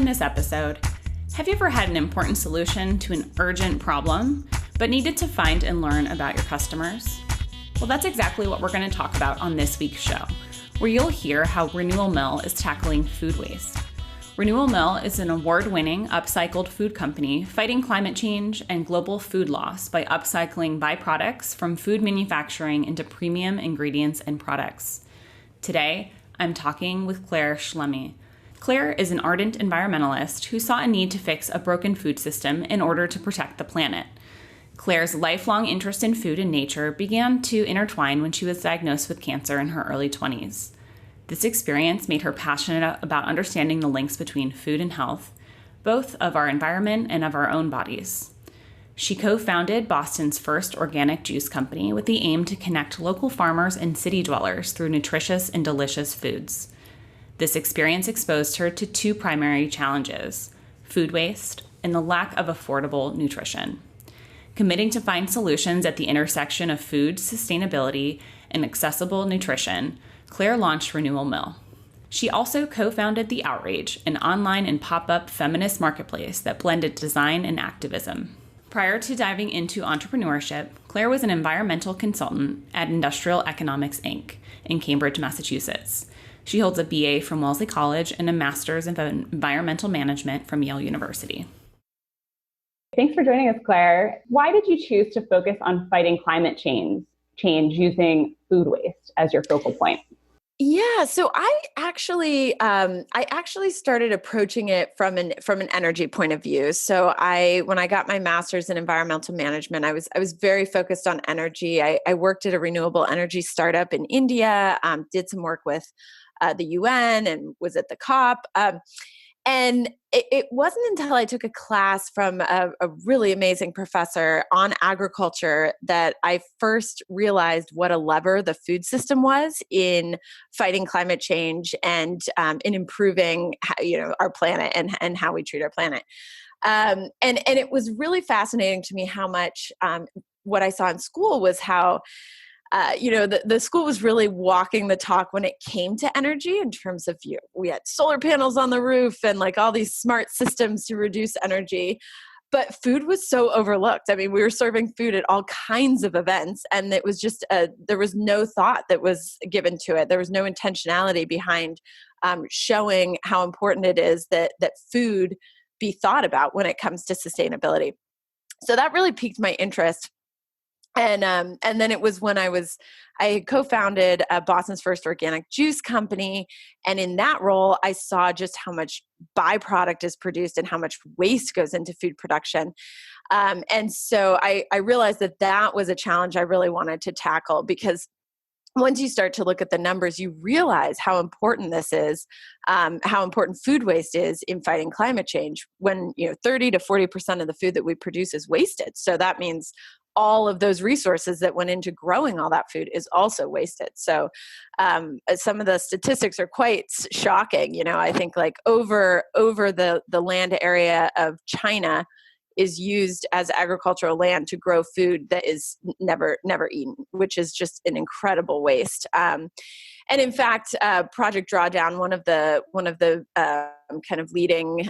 this episode, have you ever had an important solution to an urgent problem, but needed to find and learn about your customers? Well, that's exactly what we're going to talk about on this week's show, where you'll hear how Renewal Mill is tackling food waste. Renewal Mill is an award-winning upcycled food company fighting climate change and global food loss by upcycling byproducts from food manufacturing into premium ingredients and products. Today, I'm talking with Claire Schlemme. Claire is an ardent environmentalist who saw a need to fix a broken food system in order to protect the planet. Claire's lifelong interest in food and nature began to intertwine when she was diagnosed with cancer in her early 20s. This experience made her passionate about understanding the links between food and health, both of our environment and of our own bodies. She co-founded Boston's first organic juice company with the aim to connect local farmers and city dwellers through nutritious and delicious foods. This experience exposed her to two primary challenges: food waste and the lack of affordable nutrition. Committing to find solutions at the intersection of food, sustainability, and accessible nutrition, Claire launched Renewal Mill. She also co-founded the Outrage, an online and pop-up feminist marketplace that blended design and activism. Prior to diving into entrepreneurship, Claire was an environmental consultant at Industrial Economics, Inc. in Cambridge, Massachusetts. She holds a BA from Wellesley College and a master's in environmental management from Yale University. Thanks for joining us, Claire. Why did you choose to focus on fighting climate change using food waste as your focal point? Yeah, so I actually started approaching it from an energy point of view. So when I got my master's in environmental management, I was very focused on energy. I worked at a renewable energy startup in India, did some work with the UN, and was at the COP. And it wasn't until I took a class from a really amazing professor on agriculture that I first realized what a lever the food system was in fighting climate change and in improving our planet and how we treat our planet. And it was really fascinating to me how much what I saw in school was how the school was really walking the talk when it came to energy in terms of we had solar panels on the roof and like all these smart systems to reduce energy. But food was so overlooked. I mean, we were serving food at all kinds of events, and it was just there was no thought that was given to it. There was no intentionality behind showing how important it is that food be thought about when it comes to sustainability. So that really piqued my interest. And then it was when I had co-founded Boston's first organic juice company. And in that role, I saw just how much byproduct is produced and how much waste goes into food production. And so I realized that was a challenge I really wanted to tackle, because once you start to look at the numbers, you realize how important this is, how important food waste is in fighting climate change. When 30 to 40% of the food that we produce is wasted. So that means all of those resources that went into growing all that food is also wasted. So some of the statistics are quite shocking. I think like over the land area of China is used as agricultural land to grow food that is never eaten, which is just an incredible waste. And in fact, Project Drawdown, one of the kind of leading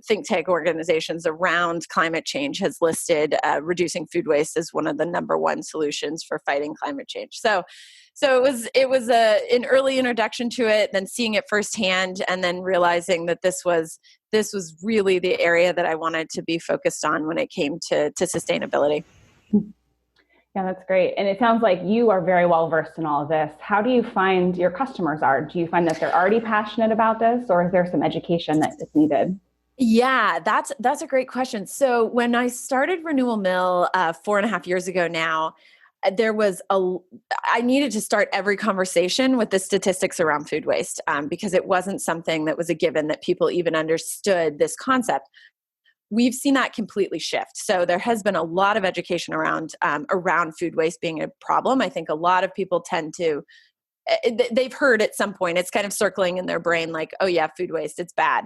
think tank organizations around climate change, has listed reducing food waste as one of the number one solutions for fighting climate change. So it was an early introduction to it, then seeing it firsthand, and then realizing that this was really the area that I wanted to be focused on when it came to sustainability. Yeah, that's great. And it sounds like you are very well versed in all of this. How do you find your customers are? Do you find that they're already passionate about this, or is there some education that is needed? Yeah, that's a great question. So when I started Renewal Mill 4.5 years ago now, I needed to start every conversation with the statistics around food waste, because it wasn't something that was a given that people even understood this concept. We've seen that completely shift. So there has been a lot of education around food waste being a problem. I think a lot of people they've heard at some point, it's kind of circling in their brain like, oh yeah, food waste, it's bad.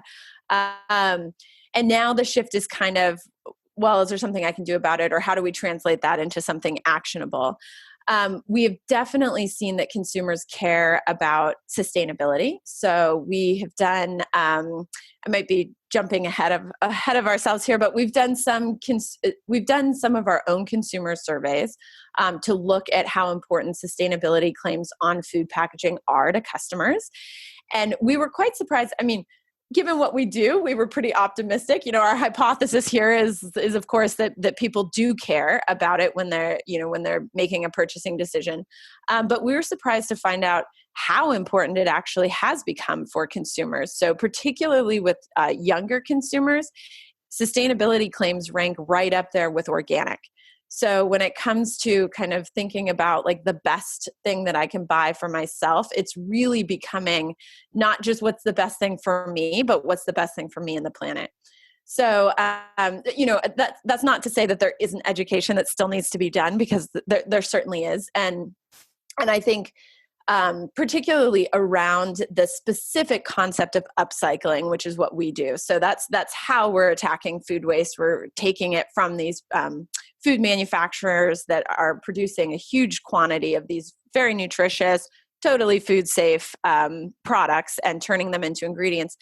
And now the shift is kind of, well, is there something I can do about it? Or how do we translate that into something actionable? we have definitely seen that consumers care about sustainability. So we have done, I might be jumping ahead of ourselves here, but we've done some of our own consumer surveys to look at how important sustainability claims on food packaging are to customers. And we were quite surprised. I mean, given what we do, we were pretty optimistic. Our hypothesis here is of course that people do care about it when they're making a purchasing decision. But we were surprised to find out how important it actually has become for consumers. So particularly with younger consumers, sustainability claims rank right up there with organic. So when it comes to kind of thinking about like the best thing that I can buy for myself, it's really becoming not just what's the best thing for me, but what's the best thing for me and the planet. So, that's not to say that there isn't education that still needs to be done, because there certainly is. And I think particularly around the specific concept of upcycling, which is what we do. So that's how we're attacking food waste. We're taking it from these food manufacturers that are producing a huge quantity of these very nutritious, totally food safe products and turning them into ingredients.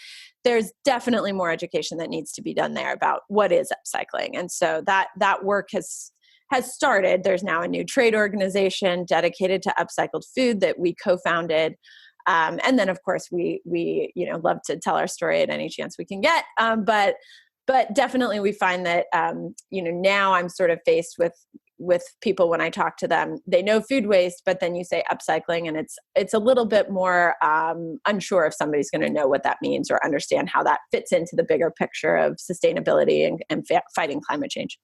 There's definitely more education that needs to be done there about what is upcycling. And so that work has started. There's now a new trade organization dedicated to upcycled food that we co-founded. And then of course we love to tell our story at any chance we can get. But definitely we find that, now I'm sort of faced with people when I talk to them, they know food waste, but then you say upcycling and it's a little bit more unsure if somebody's going to know what that means or understand how that fits into the bigger picture of sustainability and fighting climate change.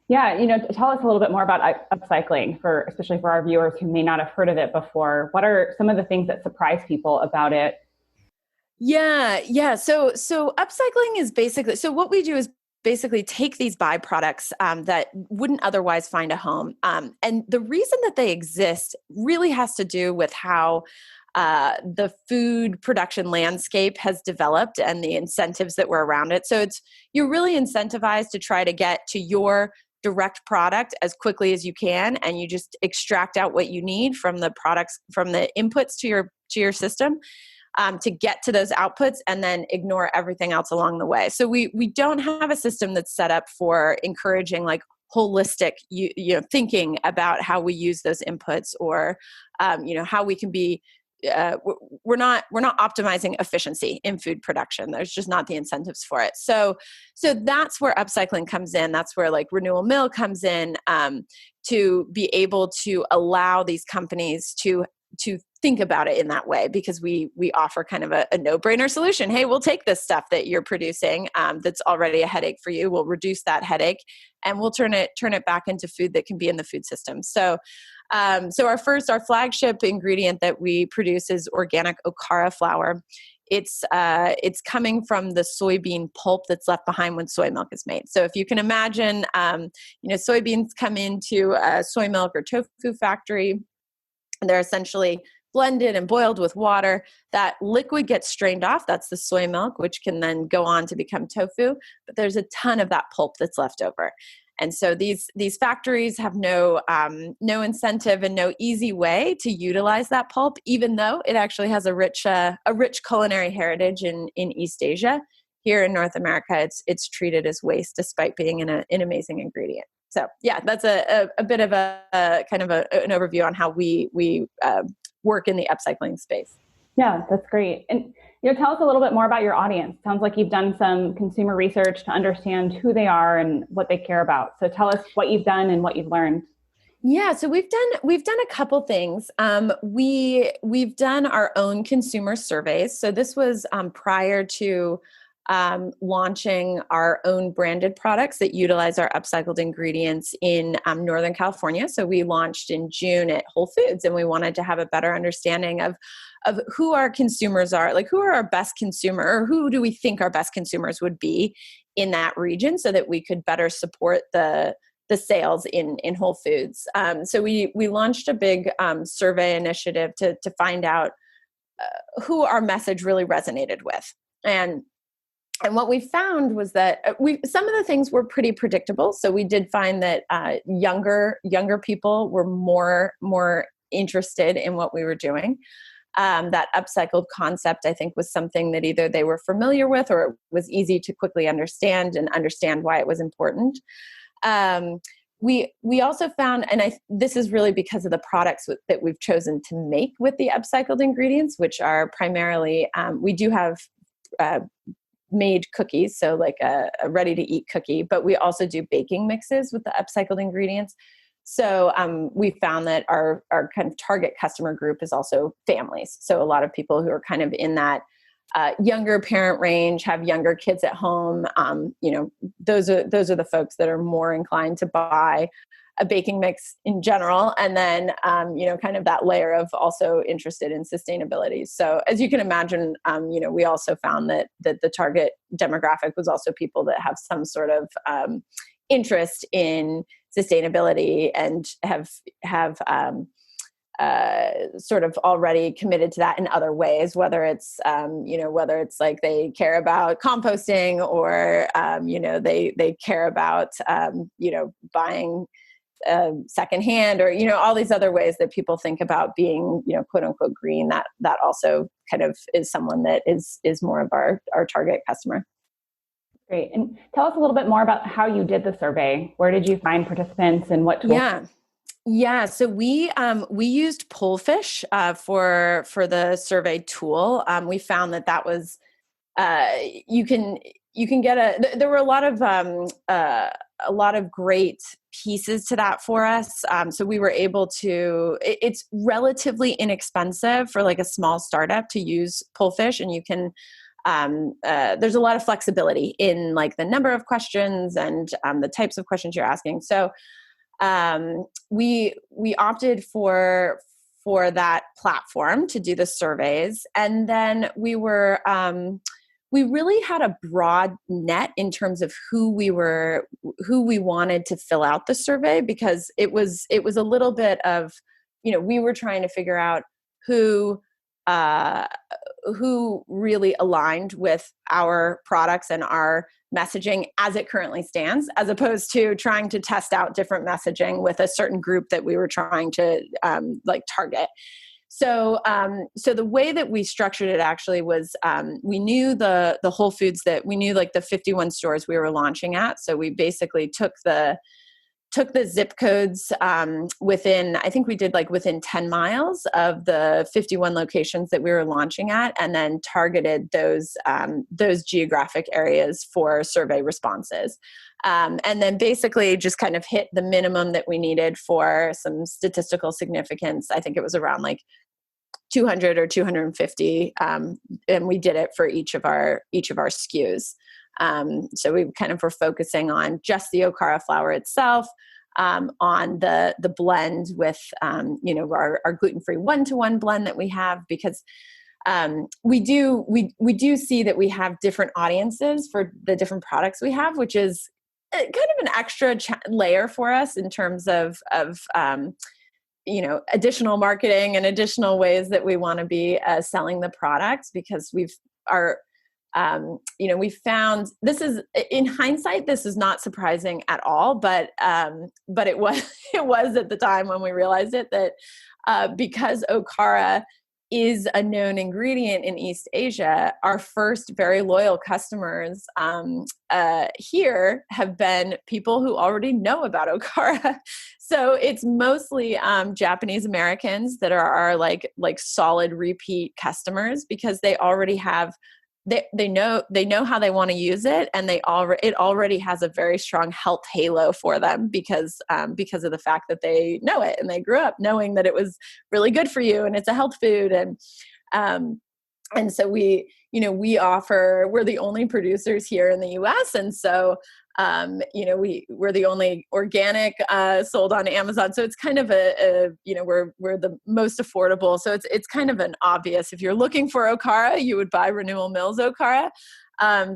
Yeah, tell us a little bit more about upcycling, especially for our viewers who may not have heard of it before. What are some of the things that surprise people about it? Yeah. So upcycling is basically, so what we do is basically take these byproducts that wouldn't otherwise find a home. And the reason that they exist really has to do with how the food production landscape has developed and the incentives that were around it. So you're really incentivized to try to get to your direct product as quickly as you can, and you just extract out what you need from the products, from the inputs to your system. To get to those outputs and then ignore everything else along the way. So we don't have a system that's set up for encouraging like holistic thinking about how we use those inputs, or how we can be. We're not optimizing efficiency in food production. There's just not the incentives for it. So that's where upcycling comes in. That's where like Renewal Mill comes in, to be able to allow these companies to think about it in that way, because we offer kind of a no-brainer solution. Hey, we'll take this stuff that you're producing that's already a headache for you. We'll reduce that headache and we'll turn it back into food that can be in the food system. So our flagship ingredient that we produce is organic okara flour. It's coming from the soybean pulp that's left behind when soy milk is made. So if you can imagine, soybeans come into a soy milk or tofu factory, and they're essentially blended and boiled with water. That liquid gets strained off. That's the soy milk, which can then go on to become tofu. But there's a ton of that pulp that's left over. And so these factories have no incentive and no easy way to utilize that pulp, even though it actually has a rich culinary heritage in East Asia. Here in North America, it's treated as waste, despite being an amazing ingredient. So yeah, that's a bit of a kind of an overview on how we work in the upcycling space. Yeah, that's great. And tell us a little bit more about your audience. Sounds like you've done some consumer research to understand who they are and what they care about. So tell us what you've done and what you've learned. Yeah, so we've done a couple things. We've done our own consumer surveys. So this was prior to launching our own branded products that utilize our upcycled ingredients in Northern California. So we launched in June at Whole Foods, and we wanted to have a better understanding of who our consumers are, like who are our best consumer, or who do we think our best consumers would be in that region, so that we could better support the sales in Whole Foods. So we launched a big survey initiative to find out who our message really resonated with. And And what we found was that some of the things were pretty predictable. So we did find that younger people were more interested in what we were doing. That upcycled concept, I think, was something that either they were familiar with or it was easy to quickly understand why it was important. We also found, and this is really because of the products that we've chosen to make with the upcycled ingredients, which are primarily, we do have made cookies, so like a ready-to-eat cookie, but we also do baking mixes with the upcycled ingredients. So we found that our kind of target customer group is also families. So a lot of people who are kind of in that younger parent range, have younger kids at home. Those are the folks that are more inclined to buy a baking mix in general. And then, kind of that layer of also interested in sustainability. So as you can imagine, we also found that the target demographic was also people that have some sort of interest in sustainability and have sort of already committed to that in other ways, whether it's like they care about composting or, they care about, buying secondhand or, all these other ways that people think about being, quote unquote green, that also kind of is someone that is more of our target customer. Great. And tell us a little bit more about how you did the survey. Where did you find participants and what tools? Yeah. So we used Pollfish for the survey tool. We found that was you can get there were a lot of great pieces to that for us. So we were able to. It's relatively inexpensive for like a small startup to use Pollfish, and you can. There's a lot of flexibility in like the number of questions and the types of questions you're asking. So we opted for that platform to do the surveys, and then we really had a broad net in terms of who we wanted to fill out the survey, because it was a little bit of, we were trying to figure out who really aligned with our products and our messaging as it currently stands, as opposed to trying to test out different messaging with a certain group that we were trying to target. So the way that we structured it actually was, we knew the Whole Foods that we knew, like the 51 stores we were launching at. So we basically took the zip codes within, I think we did like within 10 miles of the 51 locations that we were launching at, and then targeted those geographic areas for survey responses. And then basically just kind of hit the minimum that we needed for some statistical significance. I think it was around like 200 or 250. And we did it for each of our SKUs. So we kind of were focusing on just the Okara flour itself, on the blend with, our gluten-free 1-to-1 blend that we have, because we do see that we have different audiences for the different products we have, which is kind of an extra layer for us in terms of additional marketing and additional ways that we want to be selling the products, because we found, this is, in hindsight, this is not surprising at all, but it was at the time when we realized it, that because Okara is a known ingredient in East Asia, our first very loyal customers here have been people who already know about Okara. So it's mostly Japanese Americans that are our like solid repeat customers, because they already have. They know how they want to use it, and it already has a very strong health halo for them because of the fact that they know it and they grew up knowing that it was really good for you and it's a health food, and so we're the only producers here in the U.S. and so we're the only organic sold on Amazon. So it's kind of we're the most affordable. So it's kind of an obvious, if you're looking for Okara, you would buy Renewal Mill's Okara.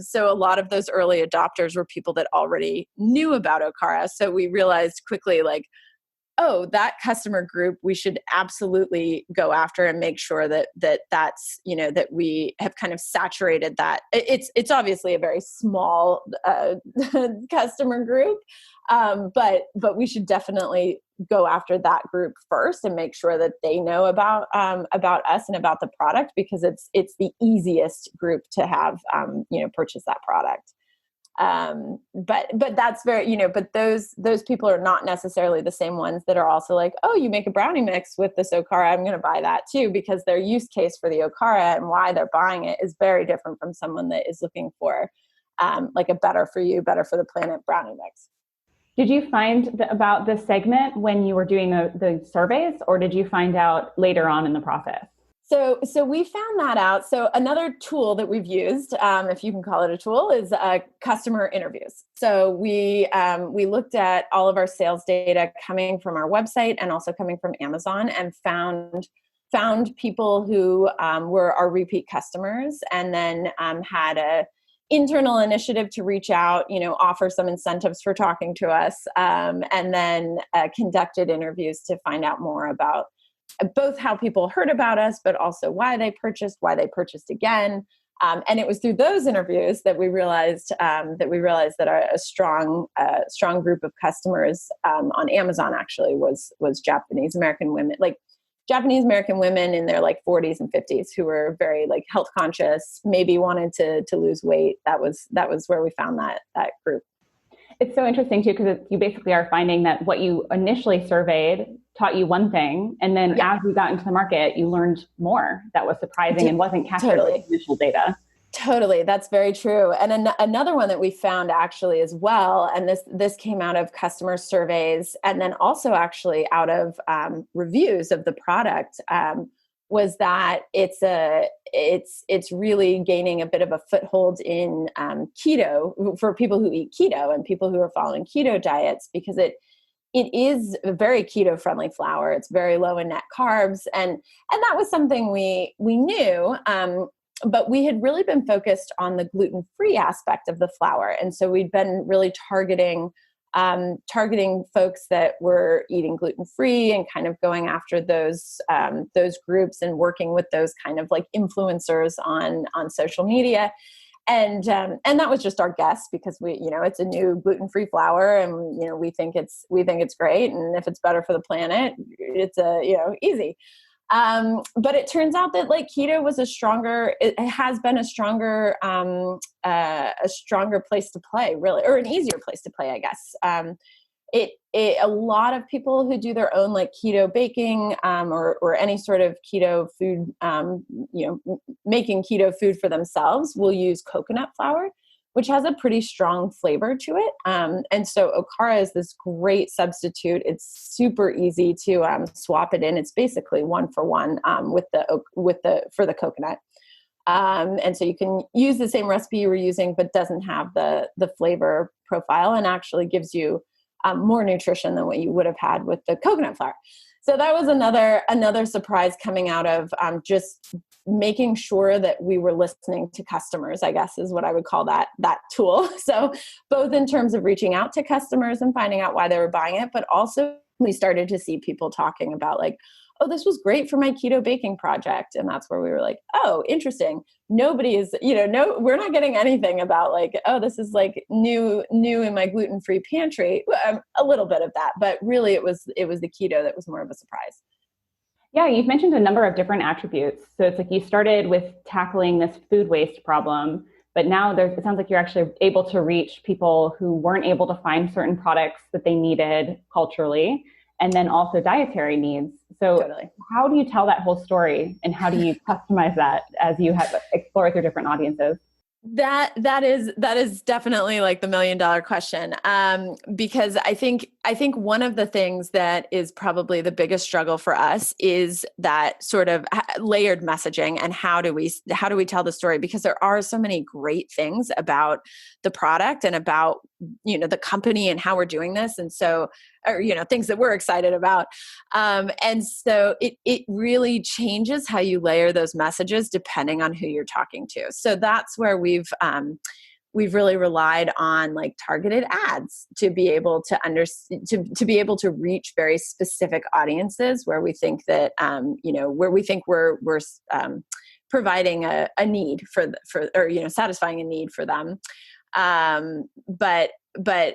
So a lot of those early adopters were people that already knew about Okara. So we realized quickly, like, oh, that customer group, we should absolutely go after and make sure that's, that we have kind of saturated that. It's obviously a very small customer group, but we should definitely go after that group first and make sure that they know about us and about the product, because it's the easiest group to have, purchase that product. But that's very, but those people are not necessarily the same ones that are also like, oh, you make a brownie mix with this Okara, I'm going to buy that too, because their use case for the Okara and why they're buying it is very different from someone that is looking for, like a better for you, better for the planet brownie mix. Did you find about this segment when you were doing the surveys, or did you find out later on in the process? So we found that out. So another tool that we've used, if you can call it a tool, is customer interviews. So we looked at all of our sales data coming from our website and also coming from Amazon, and found people who were our repeat customers, and then had a internal initiative to reach out, offer some incentives for talking to us, and then conducted interviews to find out more about both how people heard about us, but also why they purchased again. And it was through those interviews that we realized that a strong group of customers on Amazon actually was Japanese American women, like Japanese American women in their like 40s and 50s, who were very like health conscious, maybe wanted to lose weight. That was where we found that group. It's so interesting too, because you basically are finding that what you initially surveyed taught you one thing, and then as you got into the market, you learned more that was surprising and wasn't captured in the initial data. Totally. That's very true. And another one that we found actually as well, and this came out of customer surveys, and then also actually out of reviews of the product, was that it's really gaining a bit of a foothold in keto for people who eat keto and people who are following keto diets, because it is a very keto friendly flour. It's very low in net carbs, and that was something we knew. But we had really been focused on the gluten-free aspect of the flour. And so we'd been really targeting folks that were eating gluten-free and kind of going after those groups and working with those kind of like influencers on social media. And that was just our guess, because it's a new gluten-free flour, and, we think it's great. And if it's better for the planet, it's easy. But it turns out that like keto was it has been a stronger place to play, really, or an easier place to play, I guess. A lot of people who do their own like keto baking, or any sort of keto food, making keto food for themselves, will use coconut flour, which has a pretty strong flavor to it. And so Okara is this great substitute. It's super easy to swap it in. It's basically 1-for-1 for the coconut. And so you can use the same recipe you were using, but doesn't have the flavor profile, and actually gives you more nutrition than what you would have had with the coconut flour. So that was another surprise coming out of just making sure that we were listening to customers, I guess is what I would call that tool. So both in terms of reaching out to customers and finding out why they were buying it, but also we started to see people talking about like, oh, this was great for my keto baking project. And that's where we were like, oh, interesting. Nobody is, we're not getting anything about like, oh, this is like new in my gluten-free pantry. A little bit of that, but really it was the keto that was more of a surprise. Yeah, you've mentioned a number of different attributes. So it's like you started with tackling this food waste problem, but now it sounds like you're actually able to reach people who weren't able to find certain products that they needed culturally, and then also dietary needs. So totally. How do you tell that whole story, and how do you customize that as you explore with your different audiences? That is definitely like the $1 million question. Because I think one of the things that is probably the biggest struggle for us is that sort of layered messaging, and how do we tell the story? Because there are so many great things about the product and about, the company and how we're doing this. And so, or, things that we're excited about. And so it really changes how you layer those messages depending on who you're talking to. So that's where we've we've really relied on like targeted ads to be able to to be able to reach very specific audiences where we think that where we think we're providing a need for satisfying a need for them. But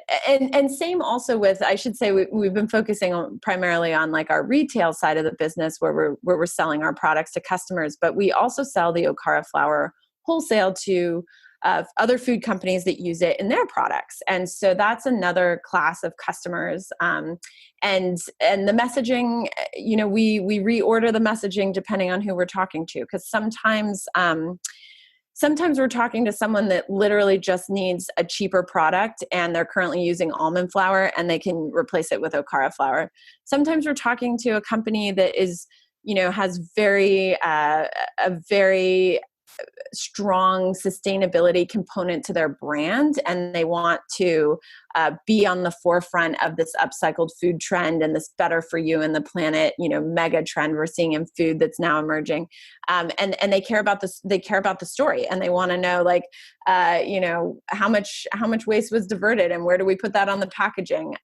same also with, I should say, we've been focusing on primarily on like our retail side of the business where we're selling our products to customers, but we also sell the Okara flour wholesale to other food companies that use it in their products. And so that's another class of customers. And the messaging, we reorder the messaging depending on who we're talking to, because sometimes we're talking to someone that literally just needs a cheaper product and they're currently using almond flour and they can replace it with Okara flour. Sometimes we're talking to a company that is, has a very strong sustainability component to their brand, and they want to be on the forefront of this upcycled food trend and this better for you and the planet, mega trend we're seeing in food that's now emerging. And they care about this. They care about the story, and they want to know, like, how much waste was diverted, and where do we put that on the packaging?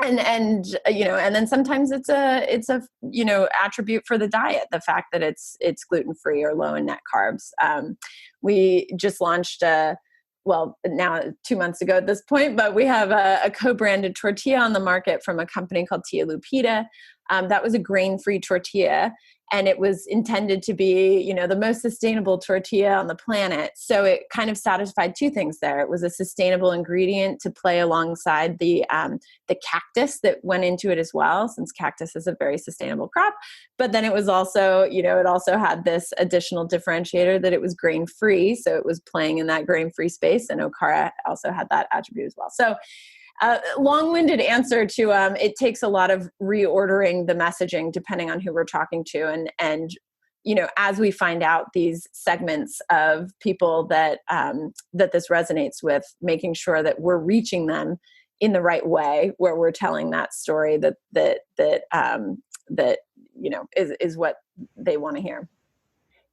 And then sometimes it's a attribute for the diet, the fact that it's gluten-free or low in net carbs. We just launched now 2 months ago at this point, but we have a co-branded tortilla on the market from a company called Tia Lupita. That was a grain-free tortilla, and it was intended to be, the most sustainable tortilla on the planet. So it kind of satisfied two things there. It was a sustainable ingredient to play alongside the cactus that went into it as well, since cactus is a very sustainable crop. But then it was also, it also had this additional differentiator that it was grain-free. So it was playing in that grain-free space, and Okara also had that attribute as well. So long-winded answer to it takes a lot of reordering the messaging depending on who we're talking to, and as we find out these segments of people that this resonates with, making sure that we're reaching them in the right way, where we're telling that story that is what they want to hear.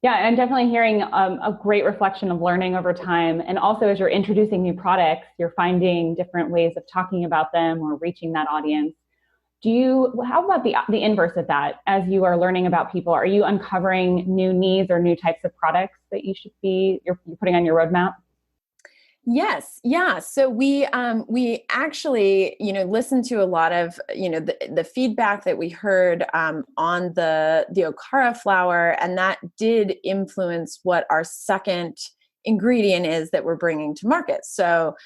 Yeah, I'm definitely hearing a great reflection of learning over time. And also, as you're introducing new products, you're finding different ways of talking about them or reaching that audience. How about the inverse of that? As you are learning about people, are you uncovering new needs or new types of products that you're putting on your roadmap? Yes. Yeah. So we actually, listened to a lot of, the feedback that we heard on the Okara flour, and that did influence what our second ingredient is that we're bringing to market. So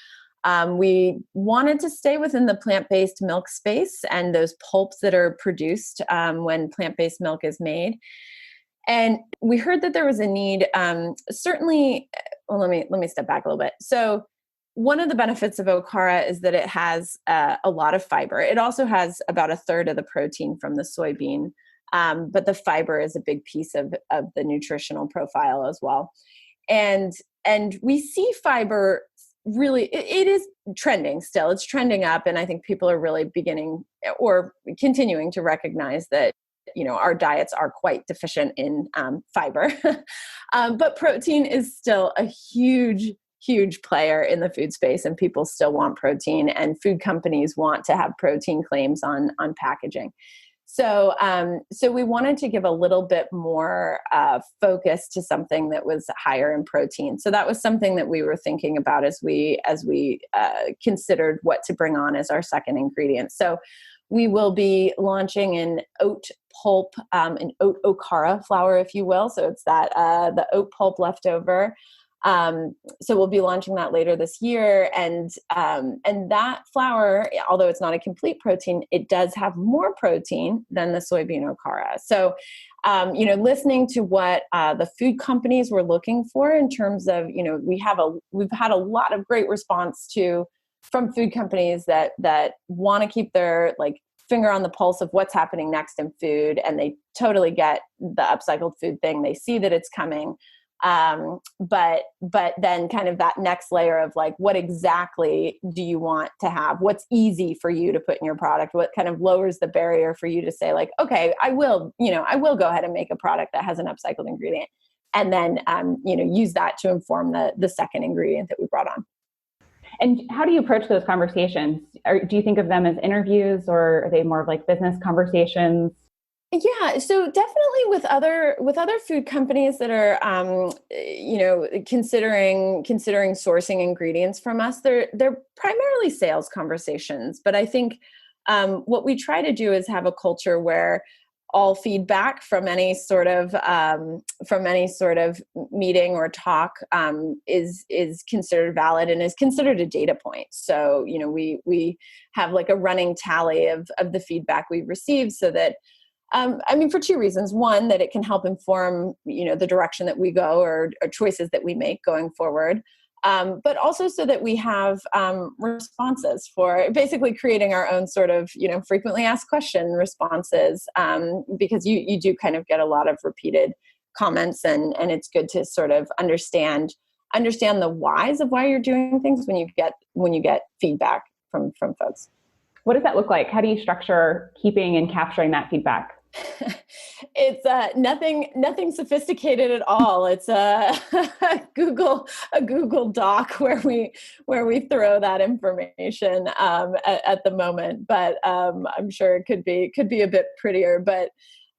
we wanted to stay within the plant-based milk space and those pulps that are produced when plant-based milk is made. And we heard that there was a need, certainly. Well, let me step back a little bit. So one of the benefits of Okara is that it has a lot of fiber. It also has about a third of the protein from the soybean, but the fiber is a big piece of the nutritional profile as well. And we see fiber really, it is trending still. It's trending up, and I think people are really beginning or continuing to recognize that our diets are quite deficient in fiber, but protein is still a huge player in the food space, and people still want protein, and food companies want to have protein claims on packaging. So we wanted to give a little bit more focus to something that was higher in protein. So that was something that we were thinking about as we considered what to bring on as our second ingredient. So we will be launching an oat pulp, an oat Okara flour, if you will. So it's that the oat pulp leftover. So we'll be launching that later this year, and that flour, although it's not a complete protein, it does have more protein than the soybean Okara. So, listening to what the food companies were looking for in terms of, we've had a lot of great response from food companies that want to keep their finger on the pulse of what's happening next in food, and they totally get the upcycled food thing. They see that it's coming. But then kind of that next layer of what exactly do you want to have? What's easy for you to put in your product? What kind of lowers the barrier for you to say okay, I will go ahead and make a product that has an upcycled ingredient. and then, use that to inform the second ingredient that we brought on. And how do you approach those conversations? Do you think of them as interviews, or are they more of like business conversations? Yeah, so definitely with other food companies that are, considering sourcing ingredients from us, they're primarily sales conversations. But I think what we try to do is have a culture where all feedback from any sort of meeting or talk is considered valid and is considered a data point. So we have like a running tally of the feedback we receive, so that for two reasons. One, that it can help inform the direction that we go or choices that we make going forward. But also so that we have responses for basically creating our own sort of, frequently asked question responses, because you do kind of get a lot of repeated comments, and it's good to sort of understand the whys of why you're doing things when you get feedback from folks. What does that look like? How do you structure keeping and capturing that feedback? It's nothing sophisticated at all. It's a Google Doc where we throw that information at the moment. But I'm sure it could be a bit prettier. But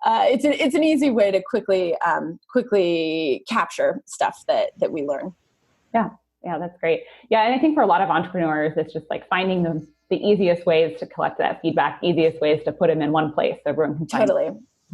it's an easy way to quickly capture stuff that we learn. Yeah, that's great. Yeah, and I think for a lot of entrepreneurs, it's just like finding the easiest ways to collect that feedback, easiest ways to put them in one place so everyone can find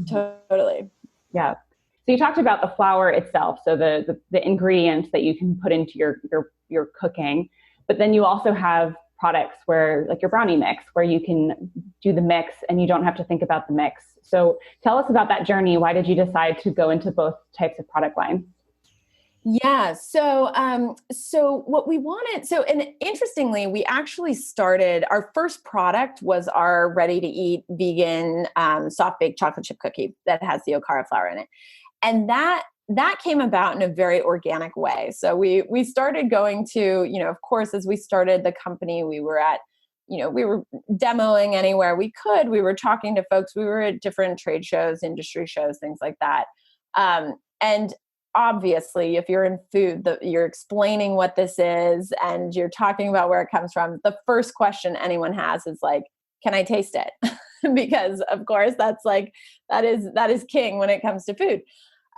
Totally. Yeah. So you talked about the flour itself, so the ingredients that you can put into your cooking, but then you also have products where, like your brownie mix, where you can do the mix and you don't have to think about the mix. So tell us about that journey. Why did you decide to go into both types of product lines? Yeah. So what we wanted, and interestingly, we actually started, our first product was our ready to eat vegan, soft baked chocolate chip cookie that has the okara flour in it. And that came about in a very organic way. So we started going to, of course, as we started the company, we were demoing anywhere we could. We were talking to folks. We were at different trade shows, industry shows, things like that. And obviously, if you're in food, you're explaining what this is and you're talking about where it comes from, the first question anyone has is like, can I taste it? Because of course that is king when it comes to food.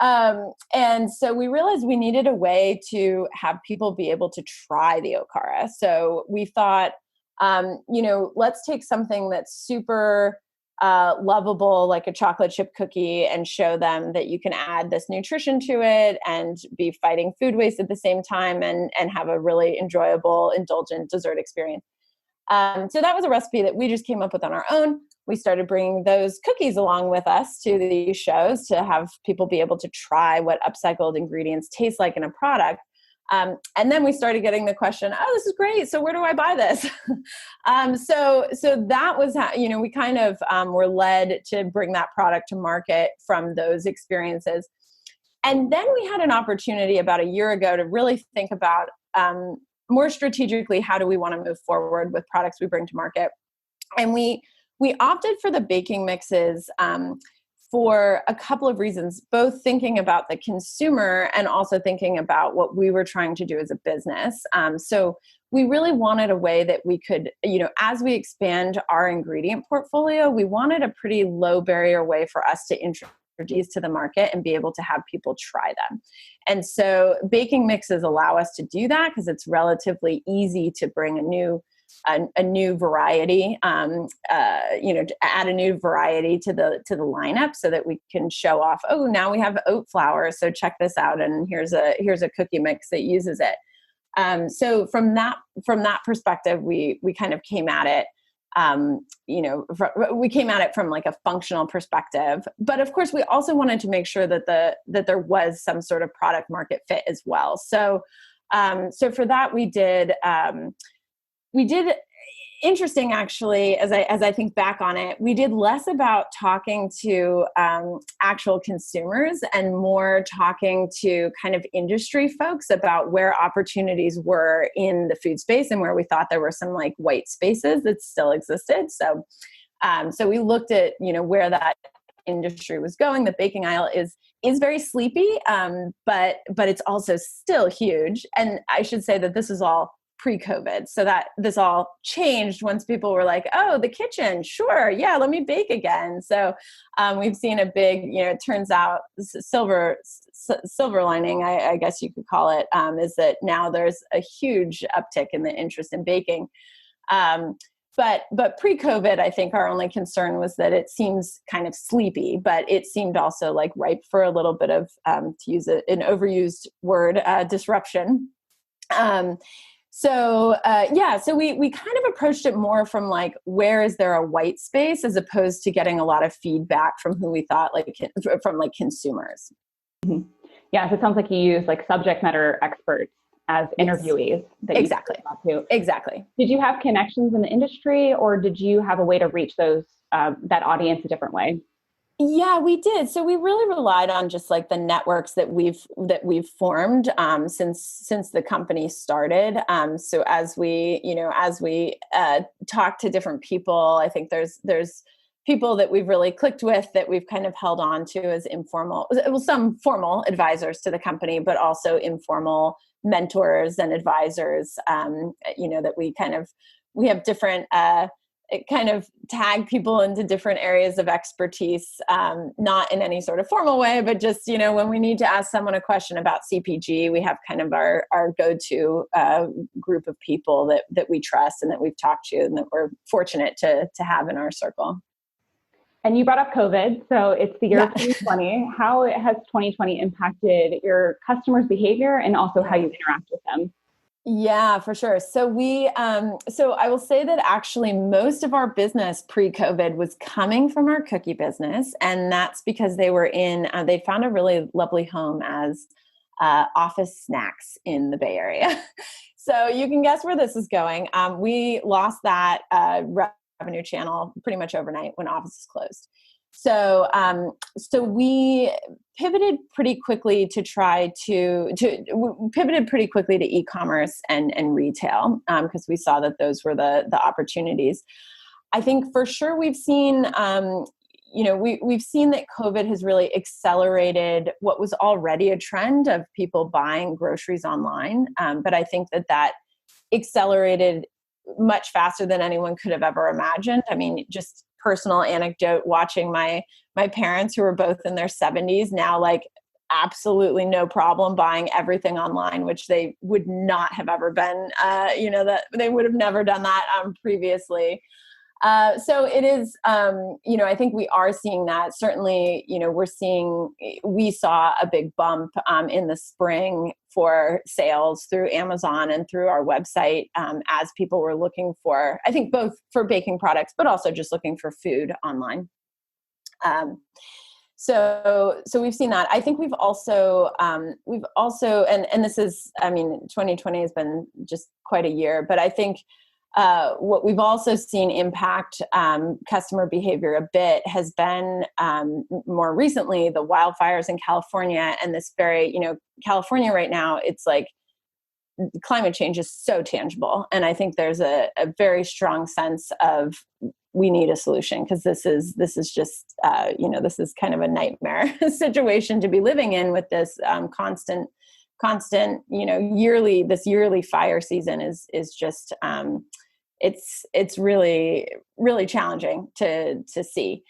And so we realized we needed a way to have people be able to try the okara. So we thought, let's take something that's super lovable, like a chocolate chip cookie, and show them that you can add this nutrition to it and be fighting food waste at the same time and have a really enjoyable, indulgent dessert experience. So that was a recipe that we just came up with on our own. We started bringing those cookies along with us to these shows to have people be able to try what upcycled ingredients taste like in a product. And then we started getting the question, oh, this is great. So where do I buy this? So that was how, we kind of were led to bring that product to market from those experiences. And then we had an opportunity about a year ago to really think about more strategically, how do we want to move forward with products we bring to market? And we opted for the baking mixes for a couple of reasons, both thinking about the consumer and also thinking about what we were trying to do as a business. So we really wanted a way that we could, as we expand our ingredient portfolio, we wanted a pretty low barrier way for us to introduce to the market and be able to have people try them. And so baking mixes allow us to do that because it's relatively easy to bring a new variety, to add a new variety to the lineup so that we can show off, oh, now we have oat flour. So check this out. And here's a cookie mix that uses it. So from that perspective, we kind of came at it, we came at it from like a functional perspective, but of course we also wanted to make sure that there was some sort of product market fit as well. So for that we did interesting, actually, as I think back on it, we did less about talking to actual consumers and more talking to kind of industry folks about where opportunities were in the food space and where we thought there were some like white spaces that still existed. So we looked at, where that industry was going. The baking aisle is is very sleepy, but it's also still huge. And I should say that this is all pre-COVID. So that this all changed once people were like, oh, the kitchen, sure. Yeah, let me bake again. So we've seen a big, it turns out silver lining, I guess you could call it, is that now there's a huge uptick in the interest in baking. But pre-COVID, I think our only concern was that it seems kind of sleepy, but it seemed also like ripe for a little bit of, to use an overused word, disruption. So we kind of approached it more from like, where is there a white space, as opposed to getting a lot of feedback from who we thought from consumers. Mm-hmm. Yeah. So it sounds like you use like subject matter experts as interviewees. That exactly. Exactly. Did you have connections in the industry, or did you have a way to reach that audience a different way? Yeah, we did. So we really relied on just like the networks that we've formed since the company started. So as we talk to different people, I think there's people that we've really clicked with, that we've kind of held on to as some formal advisors to the company, but also informal mentors and advisors. That we have different. It kind of tag people into different areas of expertise, not in any sort of formal way, but just, when we need to ask someone a question about CPG, we have kind of our go-to group of people that we trust and that we've talked to and that we're fortunate to have in our circle. And you brought up COVID, so it's the year of 2020. How has 2020 impacted your customers' behavior and also how you interact with them? Yeah, for sure. So so I will say that actually most of our business pre-COVID was coming from our cookie business. And that's because they found a really lovely home as office snacks in the Bay Area. So you can guess where this is going. We lost that revenue channel pretty much overnight when offices closed. So we pivoted pretty quickly to e-commerce and retail, because we saw that those were the opportunities. I think for sure we've seen, we've seen that COVID has really accelerated what was already a trend of people buying groceries online. But I think that accelerated much faster than anyone could have ever imagined. I mean, just personal anecdote, watching my parents, who were both in their 70s now, like absolutely no problem buying everything online, which they would not have ever been, that they would have never done that previously. So it is, I think we are seeing that. Certainly, we saw a big bump in the spring for sales through Amazon and through our website, as people were looking for, I think both for baking products, but also just looking for food online. So we've seen that. I think we've also, and this is, 2020 has been just quite a year, but I think what we've also seen impact customer behavior a bit has been more recently the wildfires in California, and this very, California right now, it's like climate change is so tangible. And I think there's a very strong sense of we need a solution, because this is just, this is kind of a nightmare situation to be living in with this constant, yearly fire season is just, it's really, really challenging to see.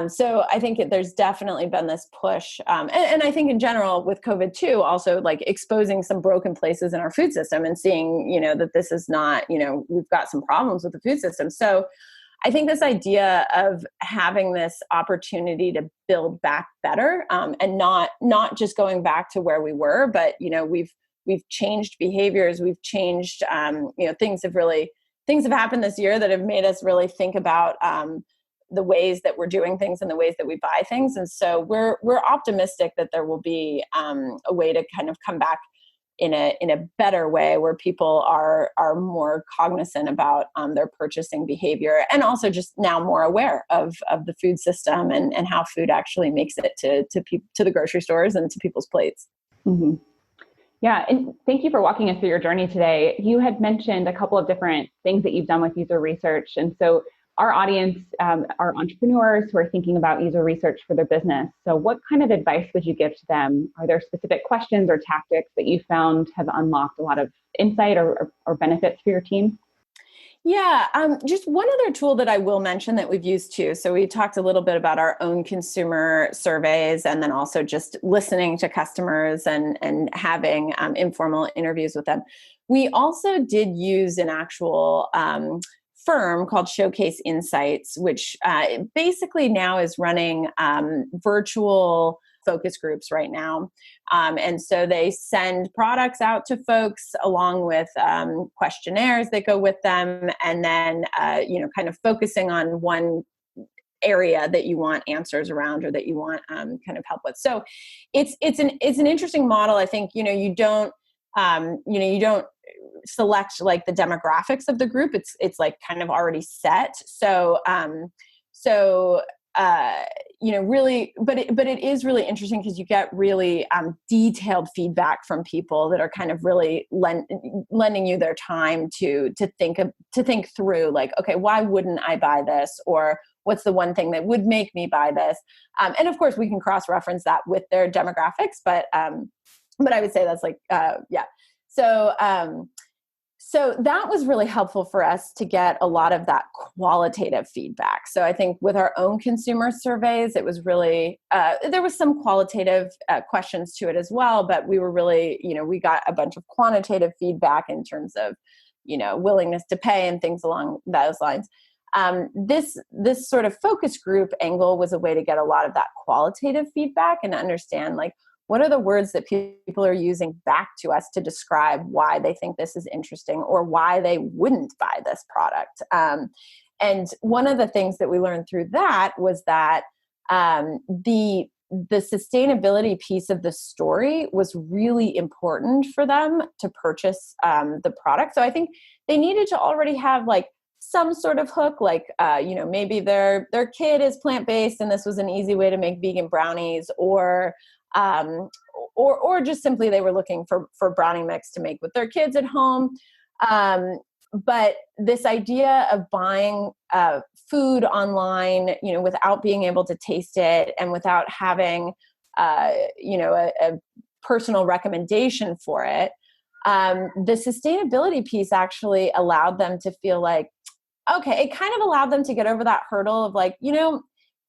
So I think there's definitely been this push. And I think in general with COVID too, also like exposing some broken places in our food system and seeing, that this is not, we've got some problems with the food system. So I think this idea of having this opportunity to build back better, and not just going back to where we were, but, we've changed behaviors, we've changed, things have happened this year that have made us really think about the ways that we're doing things and the ways that we buy things. And so we're optimistic that there will be a way to kind of come back in a better way, where people are more cognizant about their purchasing behavior, and also just now more aware of the food system and how food actually makes it to the grocery stores and to people's plates. Mm-hmm. Yeah. And thank you for walking us through your journey today. You had mentioned a couple of different things that you've done with user research. And so our audience are entrepreneurs who are thinking about user research for their business. So what kind of advice would you give to them? Are there specific questions or tactics that you found have unlocked a lot of insight or benefits for your team? Yeah, just one other tool that I will mention that we've used too. So we talked a little bit about our own consumer surveys, and then also just listening to customers and having informal interviews with them. We also did use an actual firm called Showcase Insights, which basically now is running virtual focus groups right now. And so they send products out to folks along with questionnaires that go with them, and then, kind of focusing on one area that you want answers around or that you want kind of help with. So it's an interesting model. I think, you don't select like the demographics of the group. It's like kind of already set. Really, but it is really interesting because you get really detailed feedback from people that are kind of really lending you their time to think through, like, okay, why wouldn't I buy this? Or what's the one thing that would make me buy this? And of course we can cross-reference that with their demographics, but I would say that's like, yeah. So that was really helpful for us to get a lot of that qualitative feedback. So I think with our own consumer surveys, it was really, there was some qualitative questions to it as well, but we were really, we got a bunch of quantitative feedback in terms of, willingness to pay and things along those lines. This sort of focus group angle was a way to get a lot of that qualitative feedback and understand, like, what are the words that people are using back to us to describe why they think this is interesting or why they wouldn't buy this product? And one of the things that we learned through that was that the sustainability piece of the story was really important for them to purchase the product. So I think they needed to already have like some sort of hook, like, maybe their kid is plant-based and this was an easy way to make vegan brownies, or just simply they were looking for brownie mix to make with their kids at home. But this idea of buying food online, without being able to taste it and without having, a personal recommendation for it, the sustainability piece actually allowed them to feel like, okay, it kind of allowed them to get over that hurdle of like,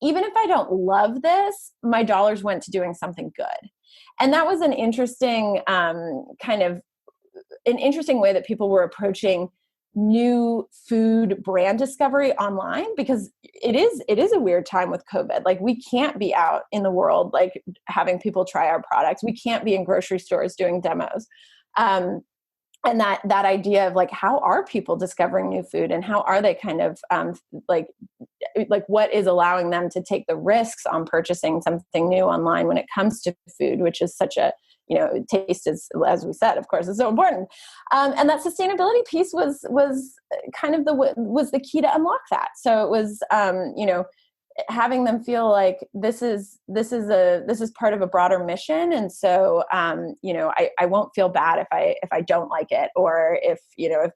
even if I don't love this, my dollars went to doing something good. And that was an interesting an interesting way that people were approaching new food brand discovery online, because it is a weird time with COVID. Like, we can't be out in the world, like having people try our products. We can't be in grocery stores doing demos. And that idea of like, how are people discovering new food, and how are they kind of like what is allowing them to take the risks on purchasing something new online when it comes to food, which is such a, taste is, as we said, of course, is so important. And that sustainability piece was kind of was the key to unlock that. So it was, having them feel like this is part of a broader mission. And so, I won't feel bad if I don't like it, or if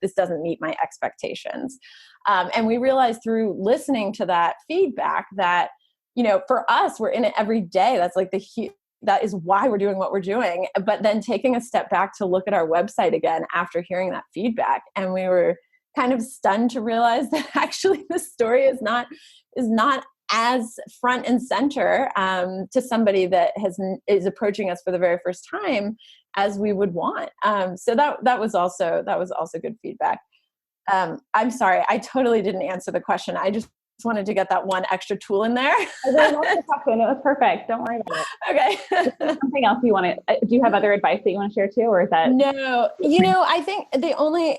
this doesn't meet my expectations. And we realized through listening to that feedback that, for us, we're in it every day. That's like that is why we're doing what we're doing. But then taking a step back to look at our website again after hearing that feedback, and we were kind of stunned to realize that actually the story is not as front and center to somebody that is approaching us for the very first time as we would want. So that was also good feedback. I'm sorry, I totally didn't answer the question. I just wanted to get that one extra tool in there. I really loved the question. It was perfect. Don't worry about it. Okay. Something else you want to? Do you have other advice that you want to share too, or is that? No. I think the only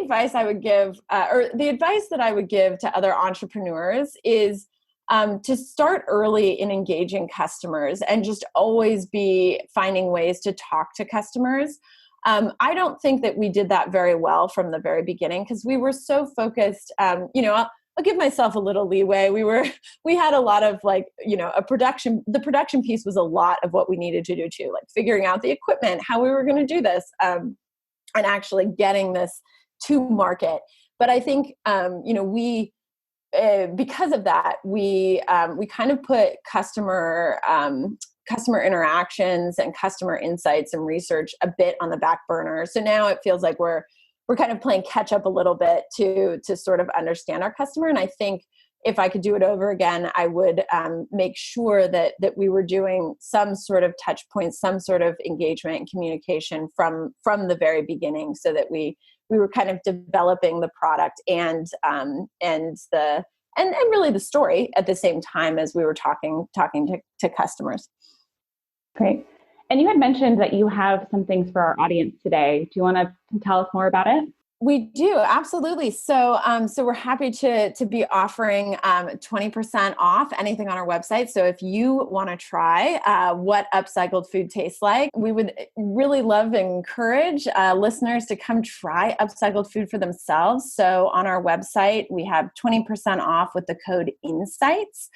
advice I would give, or the advice that I would give to other entrepreneurs, is to start early in engaging customers and just always be finding ways to talk to customers. I don't think that we did that very well from the very beginning, because we were so focused. I'll give myself a little leeway. We had a lot of the production piece was a lot of what we needed to do too, like figuring out the equipment, how we were going to do this, and actually getting this to market. But I think, we, because of that, we kind of put customer interactions and customer insights and research a bit on the back burner. So now it feels like we're kind of playing catch up a little bit to sort of understand our customer. And I think if I could do it over again, I would make sure that we were doing some sort of touch points, some sort of engagement and communication from the very beginning, so that we were kind of developing the product and really the story at the same time as we were talking to customers. Great. And you had mentioned that you have some things for our audience today. Do you want to tell us more about it? We do, absolutely. So we're happy to be offering 20% off anything on our website. So if you want to try what upcycled food tastes like, we would really love and encourage listeners to come try upcycled food for themselves. So on our website, we have 20% off with the code INSIGHTS.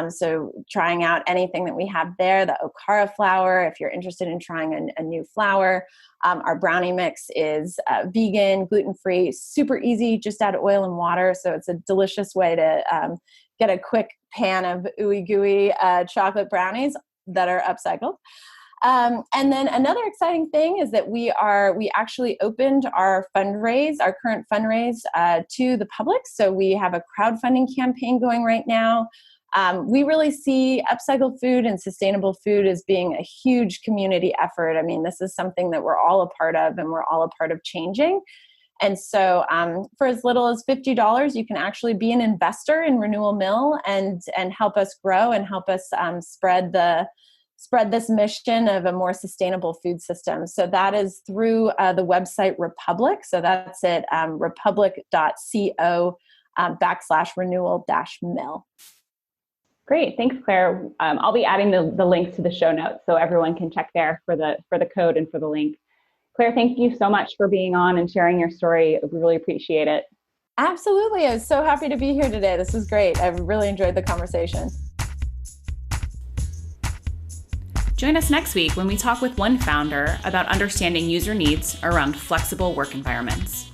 So trying out anything that we have there, the Okara flour, if you're interested in trying a new flour. Our brownie mix is vegan, gluten-free, super easy, just add oil and water. So it's a delicious way to get a quick pan of ooey gooey chocolate brownies that are upcycled. And then another exciting thing is that we actually opened our current fundraise to the public. So we have a crowdfunding campaign going right now. We really see upcycled food and sustainable food as being a huge community effort. I mean, this is something that we're all a part of and we're all a part of changing. And so for as little as $50, you can actually be an investor in Renewal Mill and help us grow and help us spread this mission of a more sustainable food system. So that is through the website Republic. So that's at republic.co/renewal-mill. Great. Thanks, Claire. I'll be adding the links to the show notes so everyone can check there for the code and for the link. Claire, thank you so much for being on and sharing your story. We really appreciate it. Absolutely. I was so happy to be here today. This was great. I've really enjoyed the conversation. Join us next week when we talk with one founder about understanding user needs around flexible work environments.